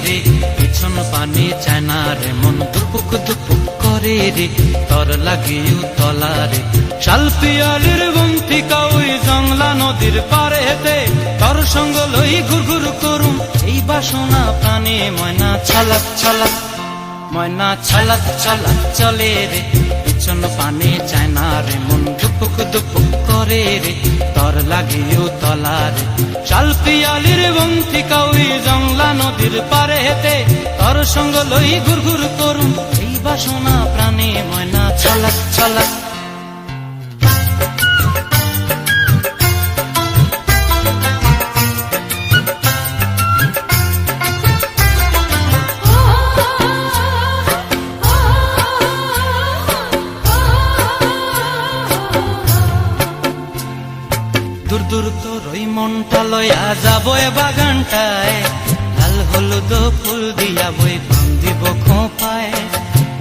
রে, পিছন পানে চায় না রে, মন দুপুক দুপুক করে রে, তর লাগে উতলা রে। শাল পিয়ালির বন্তিকা ওই জংলা নদীর পারে হেতে, তর সঙ্গ লই ঘুর ঘুর করুম এই বাসনা প্রাণে। ময়না ছলাক ছলাক, ময়না ছলাক ছলাক চলে রে, পিছন পানে চায় না রে, মন দুপুক দুপুক করে রে, তর লাগে উতলা রে। শাল পিয়ালির বন্তিকা ওই জংলা নদীর পারে হেতে, তর সঙ্গ লই ঘুর ঘুর করুম এই বাসনা প্রাণে। ময়না ছলাক ছলাক। দূর দূর তোর ওই মনটা লয়া যাবো এ বাগানটায়, লাল হলুদ ফুল দিয়া বই বান্ধিব খোঁপায়।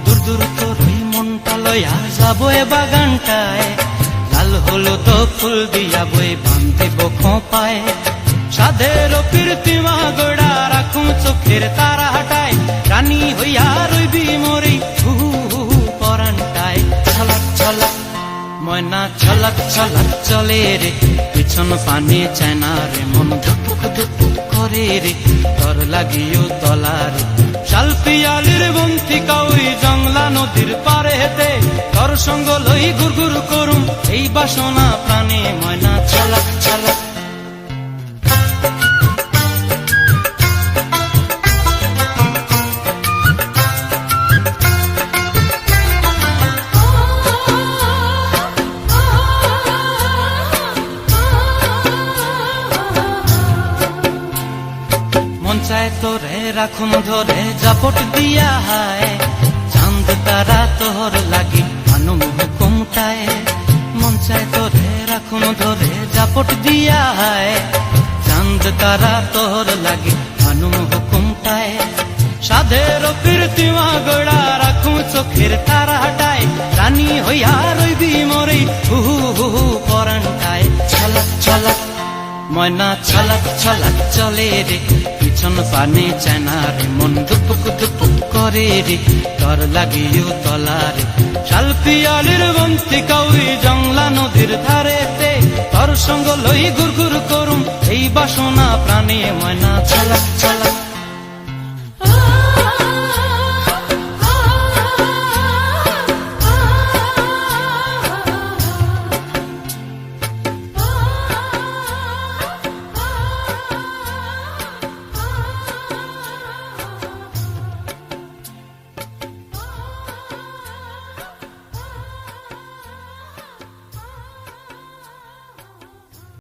দূর দূর তোর ওই মনটা লয়া যাবো এ বাগানটায়, লাল হলুদ ফুল দিয়া বই বান্ধিব খোঁপায়। সাধের কীর্তিমা গোড়া রাখুম চোখের তারা হাটায়, রানী হইয়া রইবি মরি হু হু পরানটায়। ছলাক ছলাক, ময়না ছলাক ছলাক চলে রে, পিছন পানে চায় না রে, মন ধুপুক ধুপুক করে রে, তর লাগিও তলা রে। শাল পিয়ালির বন্তিকা ওই জংলা নদীর পারে হেতে, তর সঙ্গ লই ঘুর ঘুর করুম এই বাসনা প্রাণে। ময়না ছলাক ছলাক। মন চায় তোরে রাখুন ধরে জাপট দিয়া হায়, চাঁদ তারা তোর লাগি আনুম হুকুমটায়। মন চায় তোরে রাখুন ধরে জাপট দিয়া হায়, চাঁদ তারা তোর লাগি আনুম হুকুমটায়। সাধের কীর্তিমা গোড়া রাখুম চোখের তারা হাটায়, রানী হইয়া রইবি মরি হু হু পরানটায়। ছলাক ছলাক, ময়না ছলাক ছলাক চলে রে, পিছন পানে চায় না রে, মন দুপুক দুপুক করে রে, তর লাগিও তলা রে। শাল পিয়ালির বন্তিকা ওই জংলা নদীর ধারেতে, তর সঙ্গ লই ঘুর ঘুর করুম এই বাসনা প্রাণে। ময়না ছলাক ছলাক।